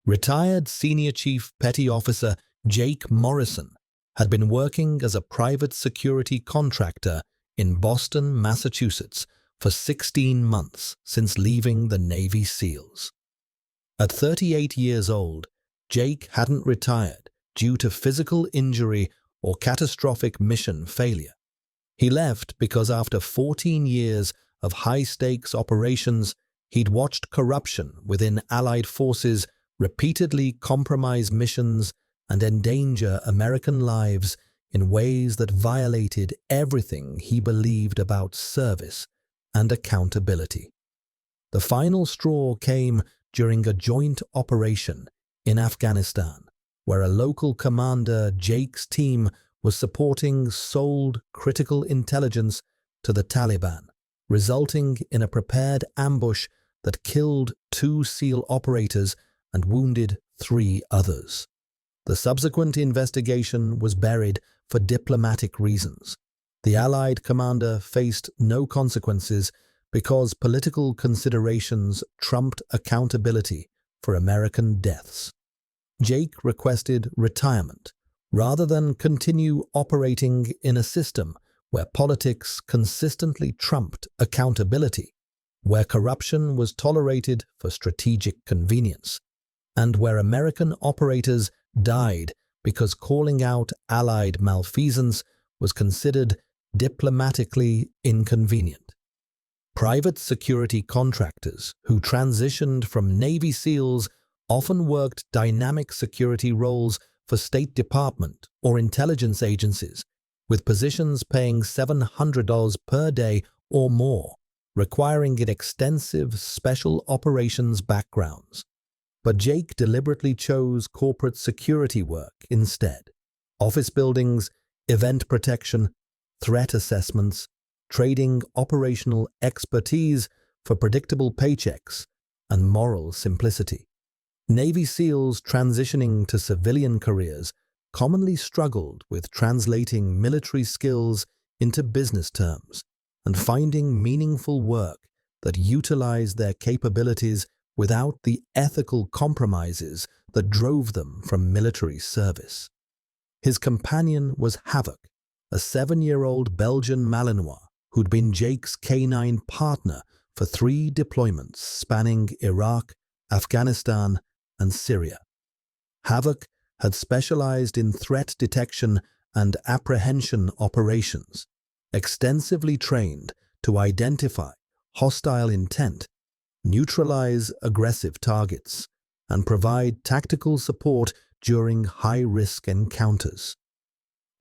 Retired Senior Chief Petty Officer Jake Morrison had been working as a private security contractor in Boston, Massachusetts for 16 months since leaving the Navy SEALs. At 38 years old, Jake hadn't retired due to physical injury or catastrophic mission failure. He left because after 14 years of high-stakes operations, he'd watched corruption within Allied forces repeatedly compromise missions and endanger American lives in ways that violated everything he believed about service and accountability. The final straw came during a joint operation in Afghanistan, where a local commander, Jake's team, was supporting sold critical intelligence to the Taliban, resulting in a prepared ambush that killed 2 SEAL operators and wounded 3 others. The subsequent investigation was buried for diplomatic reasons. The Allied commander faced no consequences because political considerations trumped accountability for American deaths. Jake requested retirement rather than continue operating in a system where politics consistently trumped accountability, where corruption was tolerated for strategic convenience, and where American operators died because calling out Allied malfeasance was considered diplomatically inconvenient. Private security contractors who transitioned from Navy SEALs often worked dynamic security roles for State Department or intelligence agencies, with positions paying $700 per day or more, requiring extensive special operations backgrounds. But Jake deliberately chose corporate security work instead. Office buildings, event protection, threat assessments, trading operational expertise for predictable paychecks and moral simplicity. Navy SEALs transitioning to civilian careers commonly struggled with translating military skills into business terms and finding meaningful work that utilized their capabilities without the ethical compromises that drove them from military service. His companion was Havoc, a 7-year-old Belgian Malinois who'd been Jake's canine partner for 3 deployments spanning Iraq, Afghanistan, and Syria. Havoc had specialized in threat detection and apprehension operations, extensively trained to identify hostile intent, neutralize aggressive targets, and provide tactical support during high-risk encounters.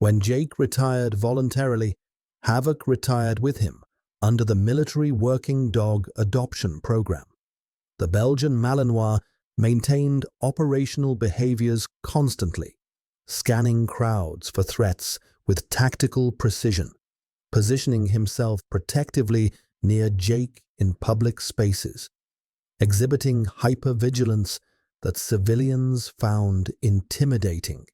When Jake retired voluntarily, Havoc retired with him under the military working dog adoption program. The Belgian Malinois maintained operational behaviors constantly, scanning crowds for threats with tactical precision, positioning himself protectively near Jake in public spaces, exhibiting hypervigilance that civilians found intimidating,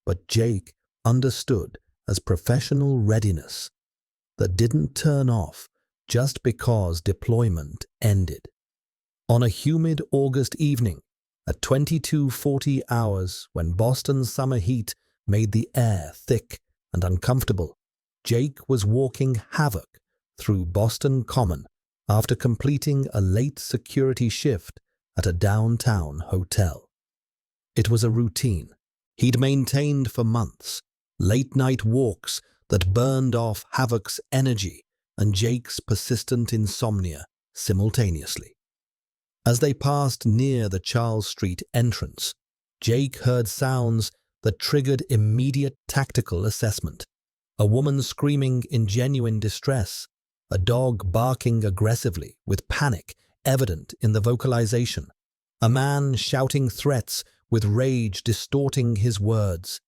but Jake understood as professional readiness that didn't turn off just because deployment ended. On a humid August evening, at 22:40 hours, when Boston's summer heat made the air thick and uncomfortable, Jake was walking Havoc through Boston Common after completing a late security shift at a downtown hotel. It was a routine he'd maintained for months, late-night walks that burned off Havoc's energy and Jake's persistent insomnia simultaneously. As they passed near the Charles Street entrance, Jake heard sounds that triggered immediate tactical assessment. A woman screaming in genuine distress, a dog barking aggressively with panic evident in the vocalization, a man shouting threats with rage distorting his words,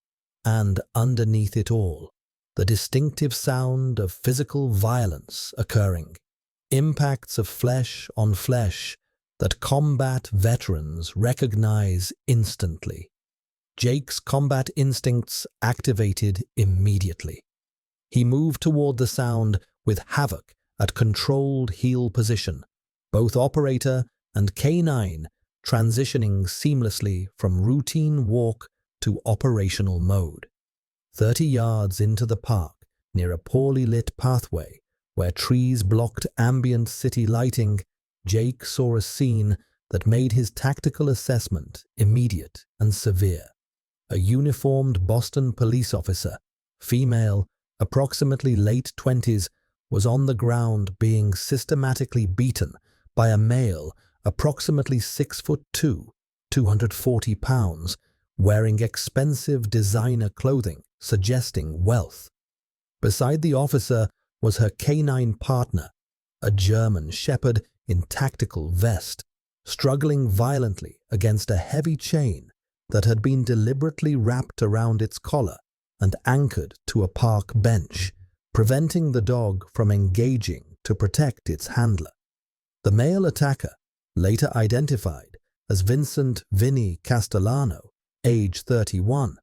and underneath it all, the distinctive sound of physical violence occurring, impacts of flesh on flesh that combat veterans recognize instantly. Jake's combat instincts activated immediately. He moved toward the sound with Havoc at controlled heel position, both operator and K9 transitioning seamlessly from routine walk to operational mode. 30 yards into the park, near a poorly lit pathway where trees blocked ambient city lighting, Jake saw a scene that made his tactical assessment immediate and severe. A uniformed Boston police officer, female, approximately late 20s, was on the ground being systematically beaten by a male approximately 6'2", 240 pounds, wearing expensive designer clothing suggesting wealth. Beside the officer was her canine partner, a German shepherd in tactical vest, struggling violently against a heavy chain that had been deliberately wrapped around its collar and anchored to a park bench, preventing the dog from engaging to protect its handler. The male attacker, later identified as Vincent Vinny Castellano, age 31,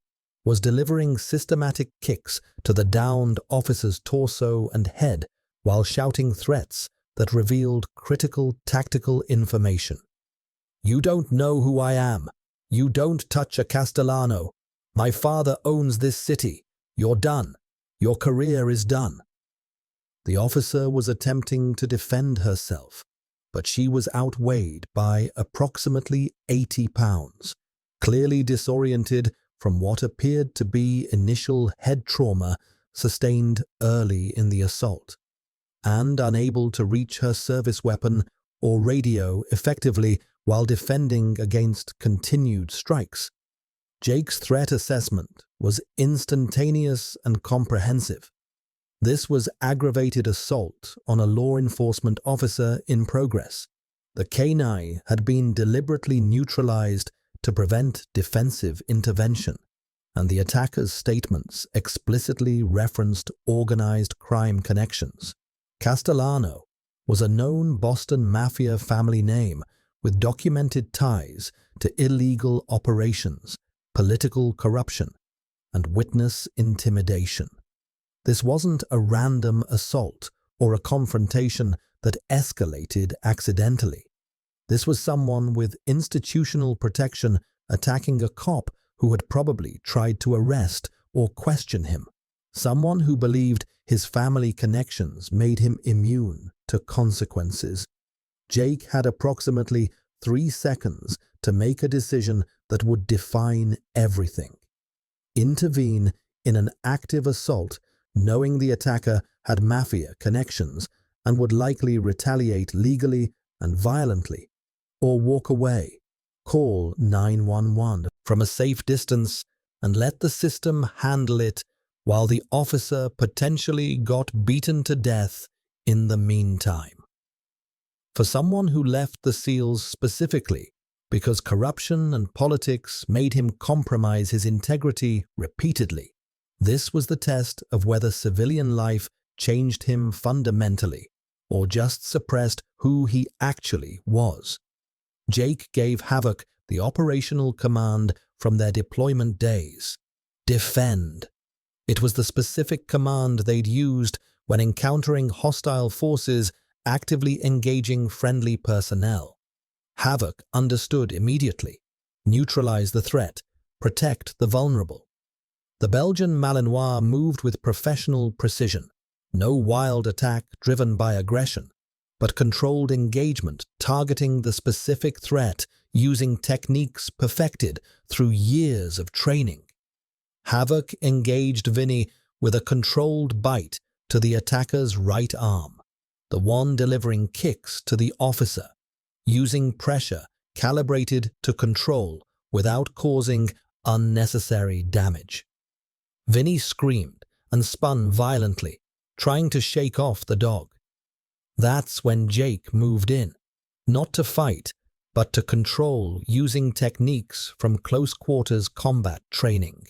was delivering systematic kicks to the downed officer's torso and head while shouting threats that revealed critical tactical information. "You don't know who I am. You don't touch a Castellano. My father owns this city. You're done. Your career is done." The officer was attempting to defend herself, but she was outweighed by approximately 80 pounds, clearly disoriented from what appeared to be initial head trauma sustained early in the assault, and unable to reach her service weapon or radio effectively while defending against continued strikes. Jake's threat assessment was instantaneous and comprehensive. This was aggravated assault on a law enforcement officer in progress. The canine had been deliberately neutralized to prevent defensive intervention, and the attacker's statements explicitly referenced organized crime connections. Castellano was a known Boston Mafia family name with documented ties to illegal operations, political corruption, and witness intimidation. This wasn't a random assault or a confrontation that escalated accidentally. This was someone with institutional protection attacking a cop who had probably tried to arrest or question him, someone who believed his family connections made him immune to consequences. Jake had approximately 3 seconds to make a decision that would define everything. Intervene in an active assault, knowing the attacker had mafia connections and would likely retaliate legally and violently, or walk away, call 911 from a safe distance and let the system handle it while the officer potentially got beaten to death in the meantime. For someone who left the SEALs specifically because corruption and politics made him compromise his integrity repeatedly, this was the test of whether civilian life changed him fundamentally or just suppressed who he actually was. Jake gave Havoc the operational command from their deployment days: defend. It was the specific command they'd used when encountering hostile forces actively engaging friendly personnel. Havoc understood immediately: neutralize the threat, protect the vulnerable. The Belgian Malinois moved with professional precision, no wild attack driven by aggression, but controlled engagement targeting the specific threat using techniques perfected through years of training. Havoc engaged Vinny with a controlled bite to the attacker's right arm, the one delivering kicks to the officer, using pressure calibrated to control without causing unnecessary damage. Vinny screamed and spun violently, trying to shake off the dog. That's when Jake moved in, not to fight, but to control using techniques from close-quarters combat training.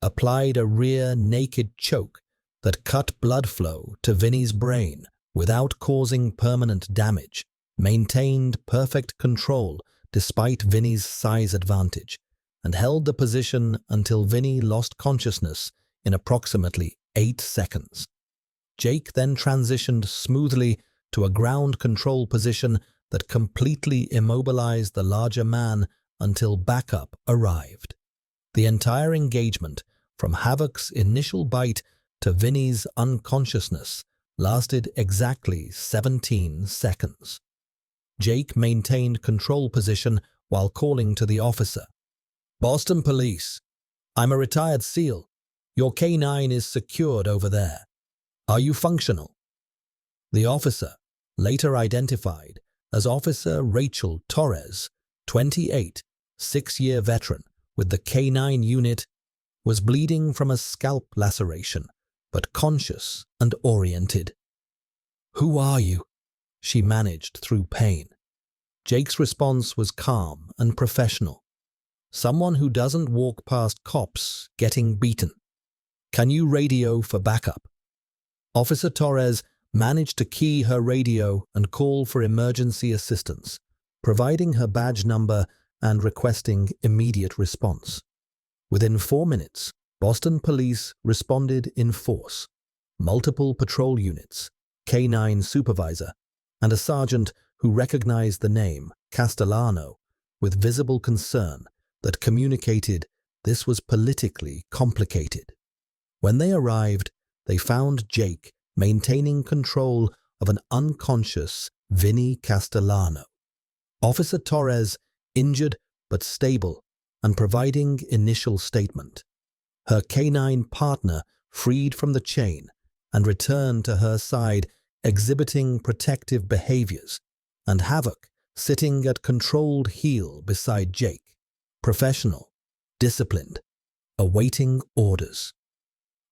Applied a rear naked choke that cut blood flow to Vinny's brain without causing permanent damage, maintained perfect control despite Vinny's size advantage, and held the position until Vinny lost consciousness in approximately 8 seconds. Jake then transitioned smoothly to a ground control position that completely immobilized the larger man until backup arrived. The entire engagement, from Havoc's initial bite to Vinny's unconsciousness, lasted exactly 17 seconds. Jake maintained control position while calling to the officer. "Boston Police, I'm a retired SEAL. Your K9 is secured over there. Are you functional?" The officer, later identified as Officer Rachel Torres, 28, 6-year veteran with the K9 unit, was bleeding from a scalp laceration, but conscious and oriented. "Who are you?" she managed through pain. Jake's response was calm and professional. "Someone who doesn't walk past cops getting beaten. Can you radio for backup?" Officer Torres managed to key her radio and call for emergency assistance, providing her badge number and requesting immediate response. Within 4 minutes, Boston Police responded in force. Multiple patrol units, K9 supervisor, and a sergeant who recognized the name Castellano with visible concern that communicated this was politically complicated. When they arrived, they found Jake maintaining control of an unconscious Vinny Castellano. Officer Torres, injured but stable, and providing initial statement. Her K9 partner freed from the chain and returned to her side, exhibiting protective behaviors, and Havoc sitting at controlled heel beside Jake, professional, disciplined, awaiting orders.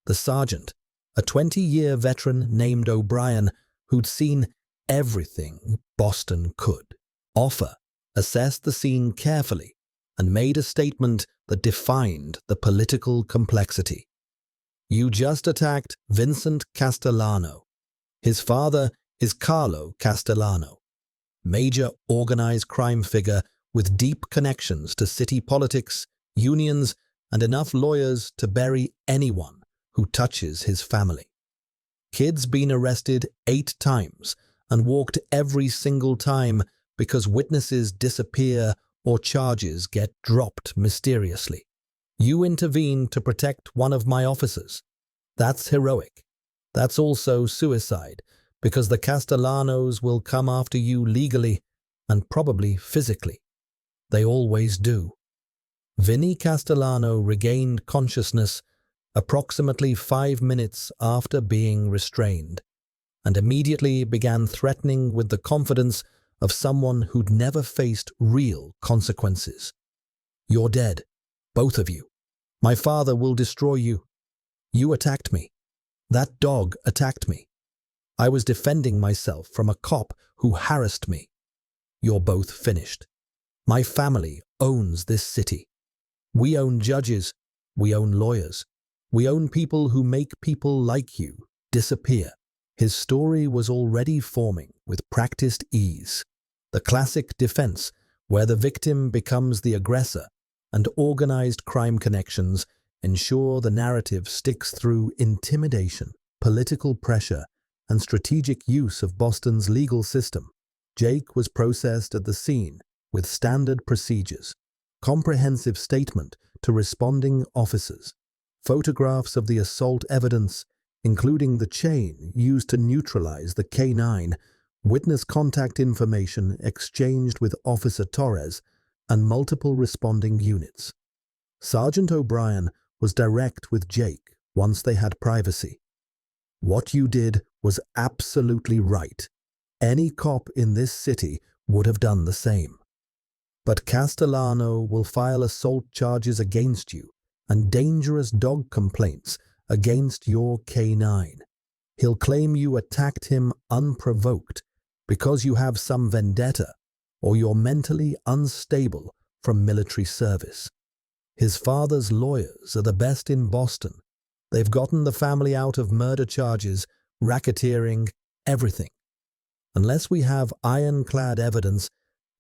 The sergeant, a 20-year veteran named O'Brien who'd seen everything Boston could offer, assessed the scene carefully and made a statement that defined the political complexity. "You just attacked Vincent Castellano. His father is Carlo Castellano, major organized crime figure with deep connections to city politics, unions, and enough lawyers to bury anyone who touches his family. Kid's been arrested 8 times and walked every single time because witnesses disappear or charges get dropped mysteriously. You intervened to protect one of my officers. That's heroic. That's also suicide, because the Castellanos will come after you legally and probably physically. They always do." Vinny Castellano regained consciousness approximately 5 minutes after being restrained, and immediately began threatening with the confidence of someone who'd never faced real consequences. "You're dead, both of you. My father will destroy you. You attacked me. That dog attacked me. I was defending myself from a cop who harassed me. You're both finished. My family owns this city. We own judges. We own lawyers. We own people who make people like you disappear." His story was already forming with practiced ease. The classic defense, where the victim becomes the aggressor, and organized crime connections ensure the narrative sticks through intimidation, political pressure, and strategic use of Boston's legal system. Jake was processed at the scene with standard procedures, comprehensive statement to responding officers, photographs of the assault evidence, including the chain used to neutralize the K9, witness contact information exchanged with Officer Torres, and multiple responding units. Sergeant O'Brien was direct with Jake once they had privacy. "What you did was absolutely right. Any cop in this city would have done the same. But Castellano will file assault charges against you and dangerous dog complaints against your K9. He'll claim you attacked him unprovoked because you have some vendetta or you're mentally unstable from military service. His father's lawyers are the best in Boston. They've gotten the family out of murder charges, racketeering, everything. Unless we have ironclad evidence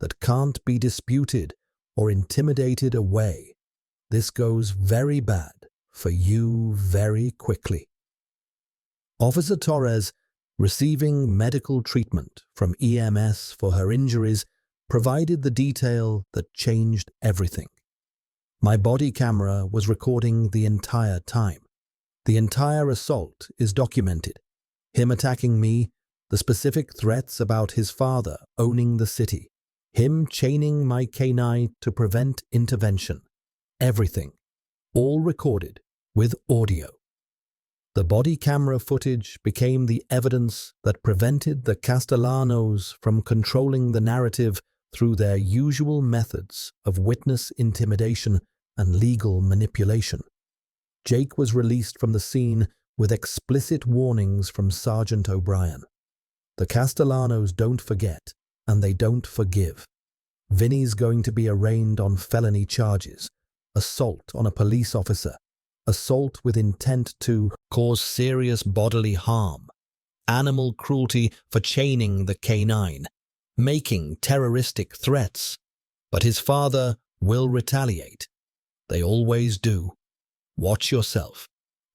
that can't be disputed or intimidated away, this goes very bad for you very quickly." Officer Torres Receiving medical treatment from EMS for her injuries provided the detail that changed everything. My body camera was recording the entire time. The entire assault is documented. Him attacking me, the specific threats about his father owning the city, him chaining my canine to prevent intervention. Everything, all recorded with audio. The body camera footage became the evidence that prevented the Castellanos from controlling the narrative through their usual methods of witness intimidation and legal manipulation. Jake was released from the scene with explicit warnings from Sergeant O'Brien. The Castellanos don't forget, and they don't forgive. Vinny's going to be arraigned on felony charges, assault on a police officer, assault with intent to cause serious bodily harm, animal cruelty for chaining the canine, making terroristic threats. But his father will retaliate. They always do. Watch yourself.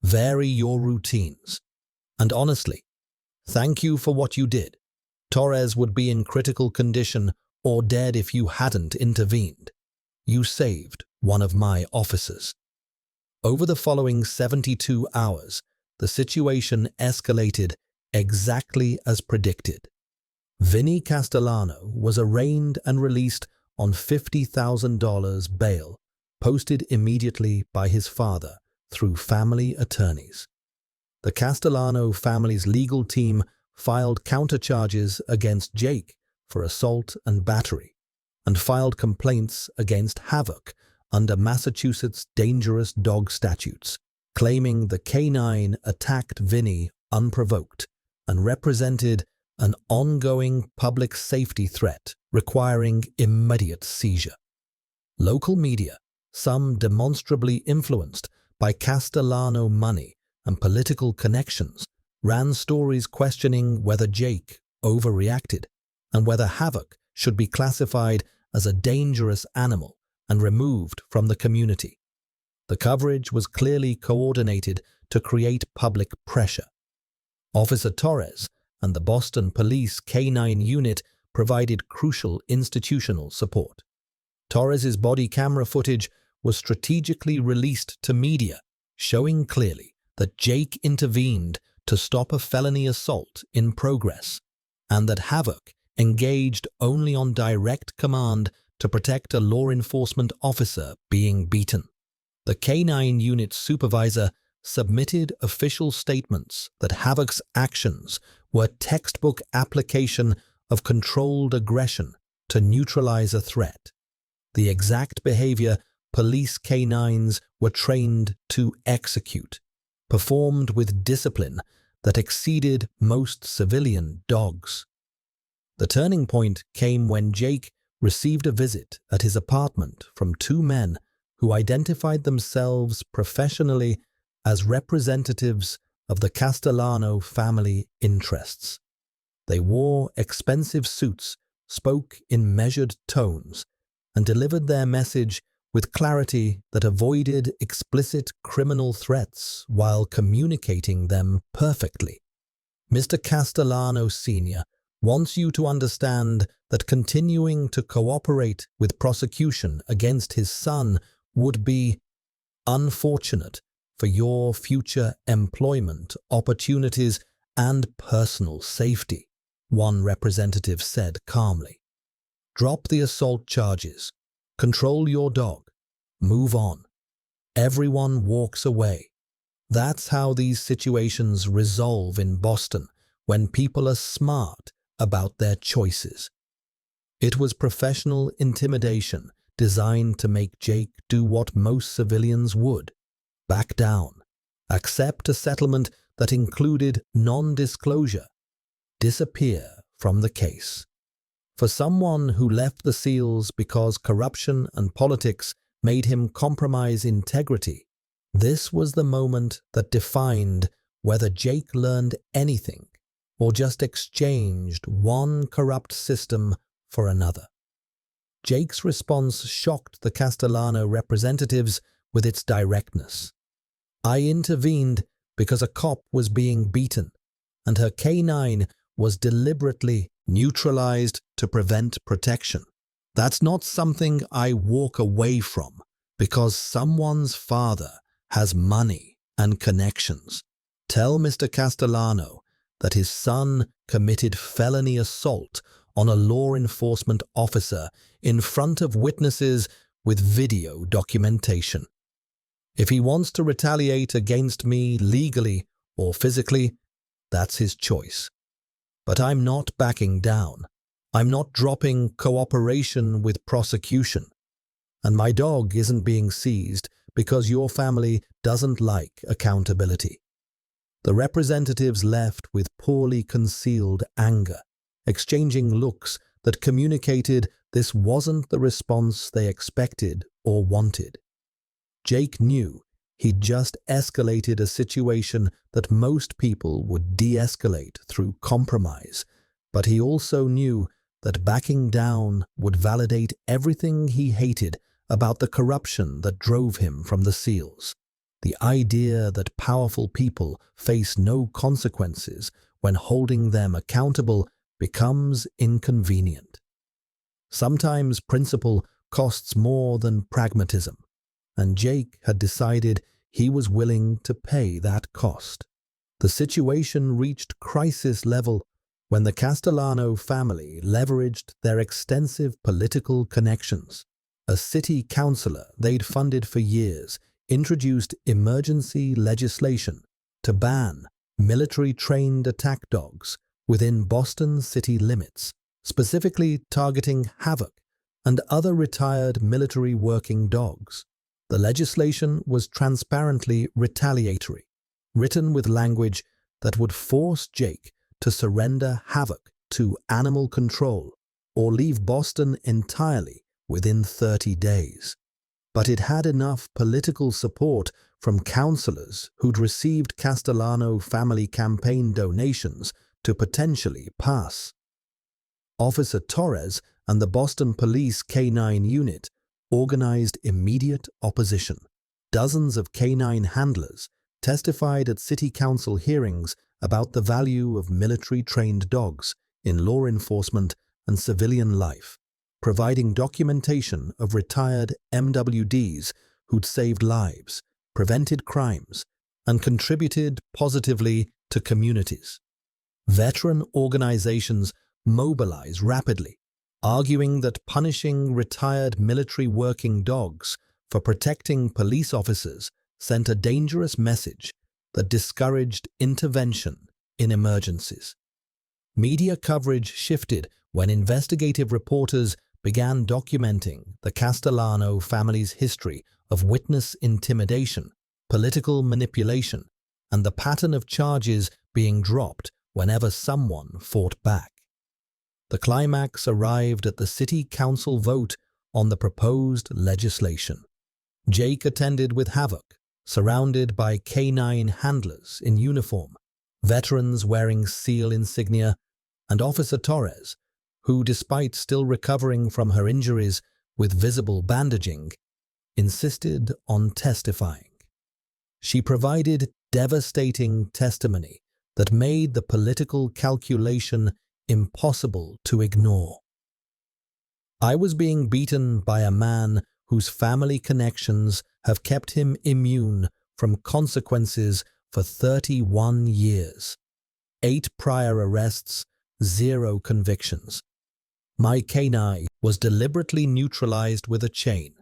Vary your routines. And honestly, thank you for what you did. Torres would be in critical condition or dead if you hadn't intervened. You saved one of my officers. Over the following 72 hours, the situation escalated exactly as predicted. Vinny Castellano was arraigned and released on $50,000 bail, posted immediately by his father through family attorneys. The Castellano family's legal team filed countercharges against Jake for assault and battery, and filed complaints against Havoc under Massachusetts dangerous dog statutes, claiming the canine attacked Vinny unprovoked and represented an ongoing public safety threat requiring immediate seizure. Local media, some demonstrably influenced by Castellano money and political connections, ran stories questioning whether Jake overreacted and whether Havoc should be classified as a dangerous animal and removed from the community. The coverage was clearly coordinated to create public pressure. Officer Torres and the Boston Police K-9 unit provided crucial institutional support. Torres's body camera footage was strategically released to media, showing clearly that Jake intervened to stop a felony assault in progress, and that Havoc engaged only on direct command to protect a law enforcement officer being beaten. The K-9 unit supervisor submitted official statements that Havoc's actions were textbook application of controlled aggression to neutralize a threat, the exact behavior police K-9s were trained to execute, performed with discipline that exceeded most civilian dogs. The turning point came when Jake received a visit at his apartment from two men who identified themselves professionally as representatives of the Castellano family interests. They wore expensive suits, spoke in measured tones, and delivered their message with clarity that avoided explicit criminal threats while communicating them perfectly. Mr. Castellano Sr. wants you to understand that continuing to cooperate with prosecution against his son would be unfortunate for your future employment opportunities and personal safety, one representative said calmly. Drop the assault charges. Control your dog. Move on. Everyone walks away. That's how these situations resolve in Boston when people are smart about their choices. It was professional intimidation designed to make Jake do what most civilians would: back down, accept a settlement that included non-disclosure, disappear from the case. For someone who left the SEALs because corruption and politics made him compromise integrity, this was the moment that defined whether Jake learned anything or just exchanged one corrupt system for another. Jake's response shocked the Castellano representatives with its directness. I intervened because a cop was being beaten. and her canine was deliberately neutralized to prevent protection. That's not something I walk away from because someone's father has money and connections. Tell Mr. Castellano that his son committed felony assault on a law enforcement officer in front of witnesses with video documentation. If he wants to retaliate against me legally or physically, that's his choice. But I'm not backing down. I'm not dropping cooperation with prosecution. And my dog isn't being seized because your family doesn't like accountability. The representatives left with poorly concealed anger, exchanging looks that communicated this wasn't the response they expected or wanted. Jake knew he'd just escalated a situation that most people would de-escalate through compromise, but he also knew that backing down would validate everything he hated about the corruption that drove him from the SEALs. The idea that powerful people face no consequences when holding them accountable becomes inconvenient. Sometimes principle costs more than pragmatism, and Jake had decided he was willing to pay that cost. The situation reached crisis level when the Castellano family leveraged their extensive political connections. A city councillor they'd funded for years introduced emergency legislation to ban military-trained attack dogs within Boston city limits, specifically targeting Havoc and other retired military working dogs. The legislation was transparently retaliatory, written with language that would force Jake to surrender Havoc to animal control or leave Boston entirely within 30 days. But it had enough political support from councillors who'd received Castellano family campaign donations to potentially pass. Officer Torres and the Boston Police K-9 unit organized immediate opposition. Dozens of canine handlers testified at city council hearings about the value of military-trained dogs in law enforcement and civilian life, providing documentation of retired MWDs who'd saved lives, prevented crimes, and contributed positively to communities. Veteran organizations mobilize rapidly, arguing that punishing retired military working dogs for protecting police officers sent a dangerous message that discouraged intervention in emergencies. Media coverage shifted when investigative reporters began documenting the Castellano family's history of witness intimidation, political manipulation, and the pattern of charges being dropped whenever someone fought back. The climax arrived at the city council vote on the proposed legislation. Jake attended with Havoc, surrounded by canine handlers in uniform, veterans wearing SEAL insignia, and Officer Torres, who, despite still recovering from her injuries with visible bandaging, insisted on testifying. She provided devastating testimony that made the political calculation impossible to ignore. I was being beaten by a man whose family connections have kept him immune from consequences for 31 years. 8 prior arrests, 0 convictions. My canine was deliberately neutralized with a chain.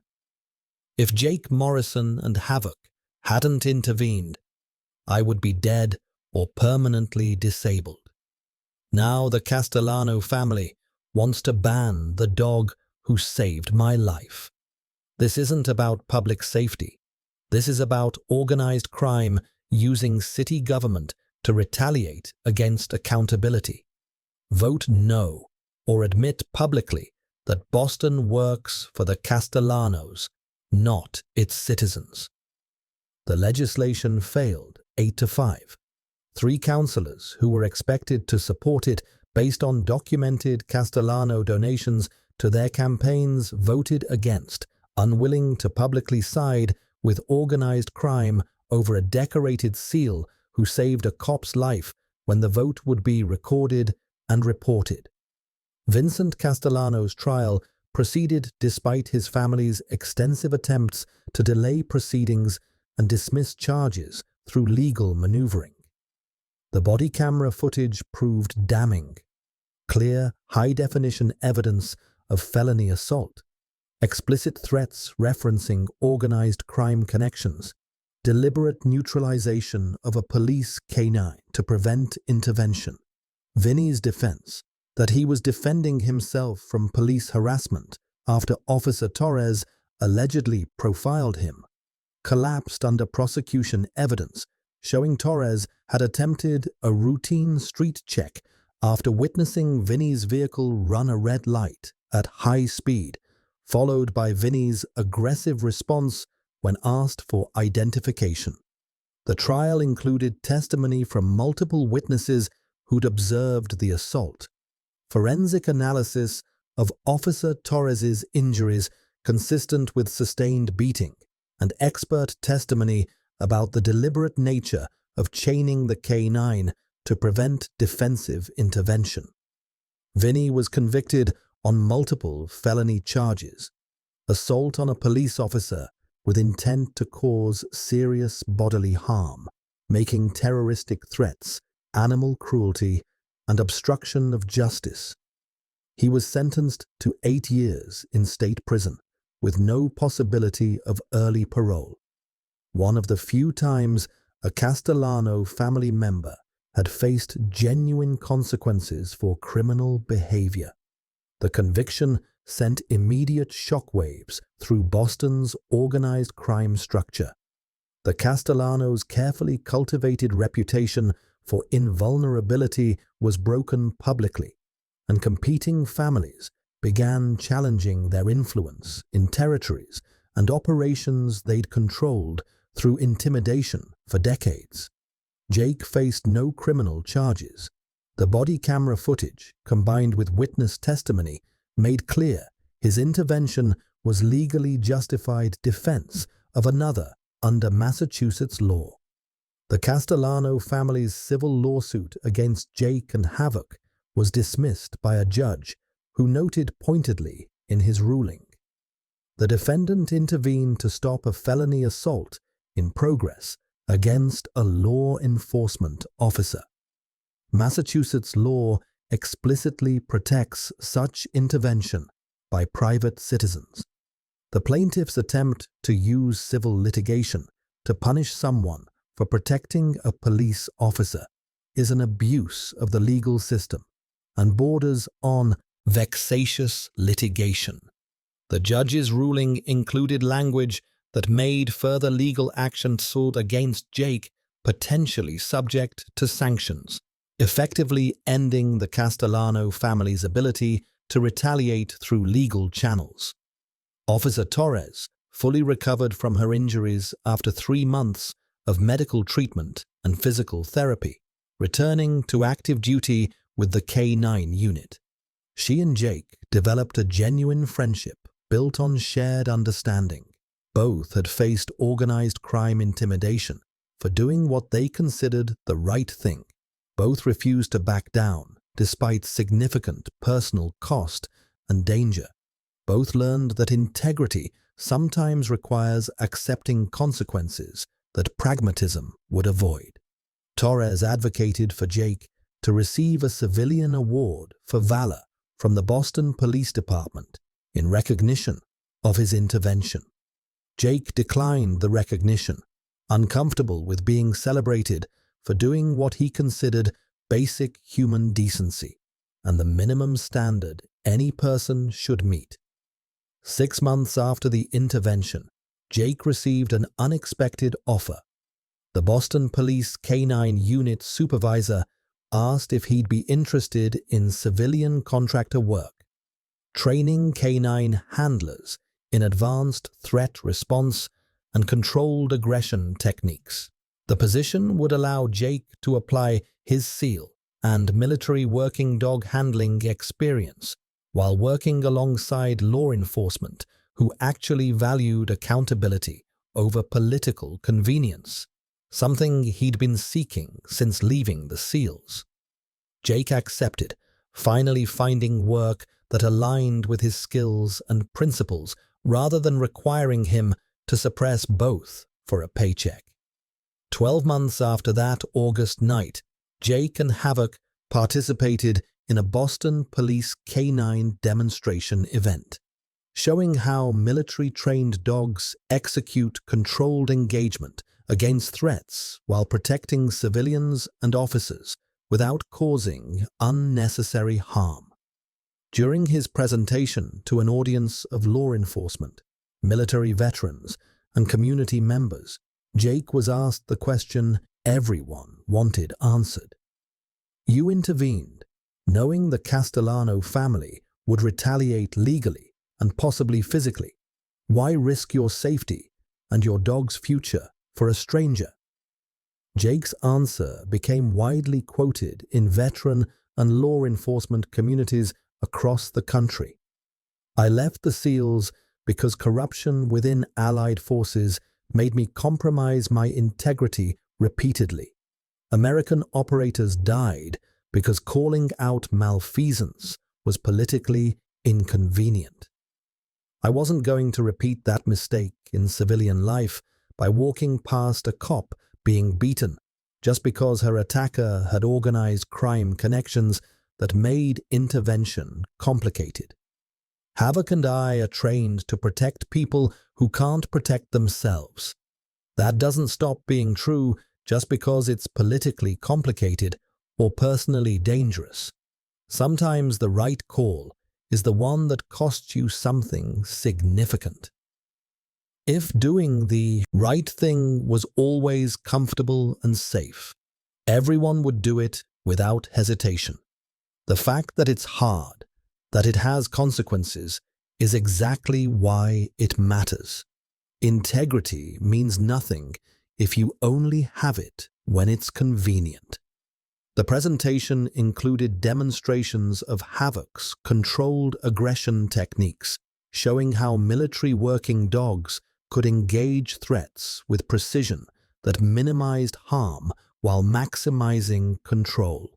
If Jake Morrison and Havoc hadn't intervened, I would be dead or permanently disabled. Now the Castellano family wants to ban the dog who saved my life. This isn't about public safety. This is about organized crime using city government to retaliate against accountability. Vote no, or admit publicly that Boston works for the Castellanos, not its citizens. The legislation failed 8-5. 3 councillors who were expected to support it based on documented Castellano donations to their campaigns voted against, unwilling to publicly side with organized crime over a decorated SEAL who saved a cop's life when the vote would be recorded and reported. Vincent Castellano's trial proceeded despite his family's extensive attempts to delay proceedings and dismiss charges through legal maneuvering. The body camera footage proved damning. Clear, high-definition evidence of felony assault, explicit threats referencing organized crime connections, deliberate neutralization of a police canine to prevent intervention. Vinny's defense, that he was defending himself from police harassment after Officer Torres allegedly profiled him, collapsed under prosecution evidence showing Torres had attempted a routine street check after witnessing Vinny's vehicle run a red light at high speed, followed by Vinny's aggressive response when asked for identification. The trial included testimony from multiple witnesses who'd observed the assault, forensic analysis of Officer Torres's injuries consistent with sustained beating, and expert testimony about the deliberate nature of chaining the K9 to prevent defensive intervention. Vinny was convicted on multiple felony charges: assault on a police officer with intent to cause serious bodily harm, making terroristic threats, animal cruelty, and obstruction of justice. He was sentenced to 8 years in state prison, with no possibility of early parole. One of the few times a Castellano family member had faced genuine consequences for criminal behavior. The conviction sent immediate shockwaves through Boston's organized crime structure. The Castellanos' carefully cultivated reputation for invulnerability was broken publicly, and competing families began challenging their influence in territories and operations they'd controlled through intimidation for decades. Jake faced no criminal charges. The body camera footage, combined with witness testimony, made clear his intervention was legally justified defense of another under Massachusetts law. The Castellano family's civil lawsuit against Jake and Havoc was dismissed by a judge who noted pointedly in his ruling, the defendant intervened to stop a felony assault in progress against a law enforcement officer. Massachusetts law explicitly protects such intervention by private citizens. The plaintiff's attempt to use civil litigation to punish someone for protecting a police officer is an abuse of the legal system and borders on vexatious litigation. The judge's ruling included language that made further legal action sought against Jake potentially subject to sanctions, effectively ending the Castellano family's ability to retaliate through legal channels. Officer Torres fully recovered from her injuries after 3 months of medical treatment and physical therapy, returning to active duty with the K9 unit. She and Jake developed a genuine friendship built on shared understanding. Both had faced organized crime intimidation for doing what they considered the right thing. Both refused to back down despite significant personal cost and danger. Both learned that integrity sometimes requires accepting consequences that pragmatism would avoid. Torres advocated for Jake to receive a civilian award for valor from the Boston Police Department in recognition of his intervention. Jake declined the recognition, uncomfortable with being celebrated for doing what he considered basic human decency and the minimum standard any person should meet. 6 months after the intervention, Jake received an unexpected offer. The Boston Police K9 unit supervisor asked if he'd be interested in civilian contractor work, training K9 handlers in advanced threat response and controlled aggression techniques. The position would allow Jake to apply his SEAL and military working dog handling experience while working alongside law enforcement who actually valued accountability over political convenience. something he'd been seeking since leaving the SEALs. Jake accepted, finally finding work that aligned with his skills and principles rather than requiring him to suppress both for a paycheck. 12 months after that August night, Jake and Havoc participated in a Boston police canine demonstration event, showing how military-trained dogs execute controlled engagement against threats while protecting civilians and officers without causing unnecessary harm. During his presentation to an audience of law enforcement, military veterans, and community members, Jake was asked the question everyone wanted answered. You intervened, knowing the Castellano family would retaliate legally and possibly physically. Why risk your safety and your dog's future for a stranger? Jake's answer became widely quoted in veteran and law enforcement communities across the country. I left the SEALs because corruption within Allied forces made me compromise my integrity repeatedly. American operators died because calling out malfeasance was politically inconvenient. I wasn't going to repeat that mistake in civilian life by walking past a cop being beaten just because her attacker had organized crime connections that made intervention complicated. Havoc and I are trained to protect people who can't protect themselves. That doesn't stop being true just because it's politically complicated or personally dangerous. Sometimes the right call is the one that costs you something significant. If doing the right thing was always comfortable and safe, everyone would do it without hesitation. The fact that it's hard, that it has consequences, is exactly why it matters. Integrity means nothing if you only have it when it's convenient. The presentation included demonstrations of Havoc's controlled aggression techniques, showing how military working dogs could engage threats with precision that minimized harm while maximizing control.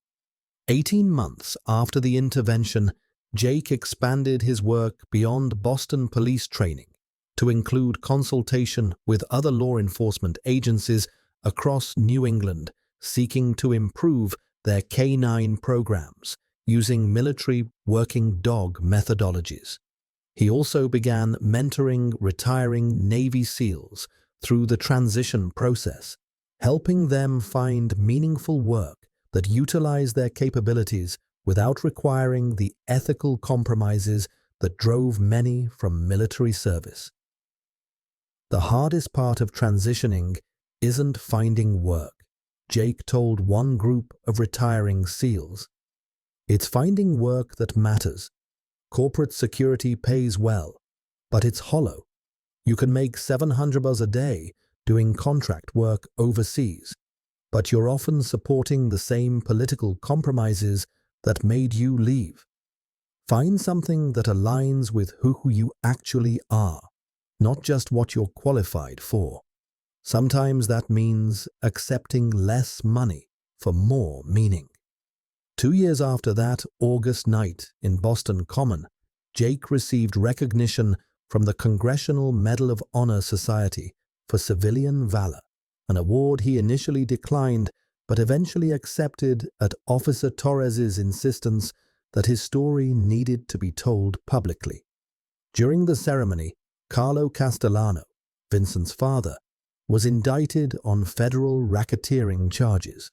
18 months after the intervention, Jake expanded his work beyond Boston police training to include consultation with other law enforcement agencies across New England seeking to improve their canine programs using military working dog methodologies. He also began mentoring retiring Navy SEALs through the transition process, helping them find meaningful work that utilize their capabilities without requiring the ethical compromises that drove many from military service. The hardest part of transitioning isn't finding work, Jake told one group of retiring SEALs. It's finding work that matters. Corporate security pays well, but it's hollow. You can make $700 a day doing contract work overseas, but you're often supporting the same political compromises that made you leave. Find something that aligns with who you actually are, not just what you're qualified for. Sometimes that means accepting less money for more meaning. 2 years after that August night in Boston Common, Jake received recognition from the Congressional Medal of Honor Society for civilian valor, an award he initially declined but eventually accepted at Officer Torres's insistence that his story needed to be told publicly. During the ceremony, Carlo Castellano, Vincent's father, was indicted on federal racketeering charges.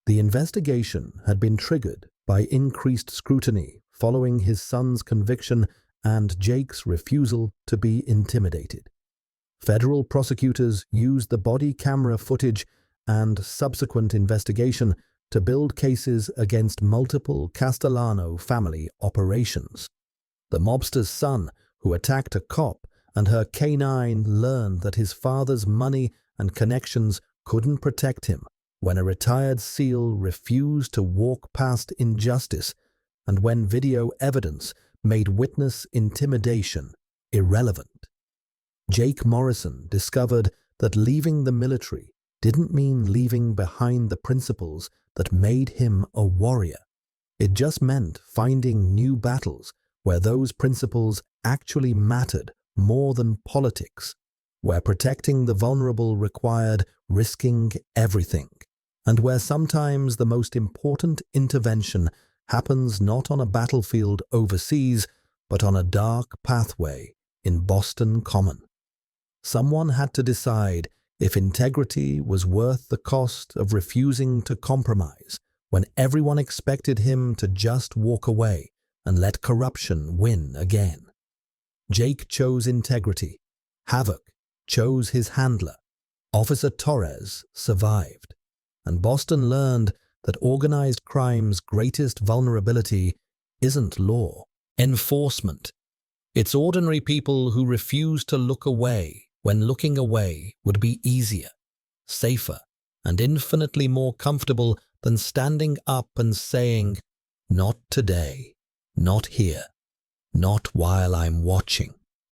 The investigation had been triggered by increased scrutiny following his son's conviction and Jake's refusal to be intimidated. Federal prosecutors used the body camera footage and subsequent investigation to build cases against multiple Castellano family operations. The mobster's son, who attacked a cop, and her canine learned that his father's money and connections couldn't protect him when a retired SEAL refused to walk past injustice and when video evidence made witness intimidation irrelevant. Jake Morrison discovered that leaving the military didn't mean leaving behind the principles that made him a warrior. It just meant finding new battles where those principles actually mattered more than politics, where protecting the vulnerable required risking everything, and where sometimes the most important intervention happens not on a battlefield overseas, but on a dark pathway in Boston Common. Someone had to decide if integrity was worth the cost of refusing to compromise when everyone expected him to just walk away and let corruption win again. Jake chose integrity. Havoc chose his handler. Officer Torres survived. And Boston learned that organized crime's greatest vulnerability isn't law enforcement. It's ordinary people who refuse to look away when looking away would be easier, safer, and infinitely more comfortable than standing up and saying, "Not today, not here, not while I'm watching."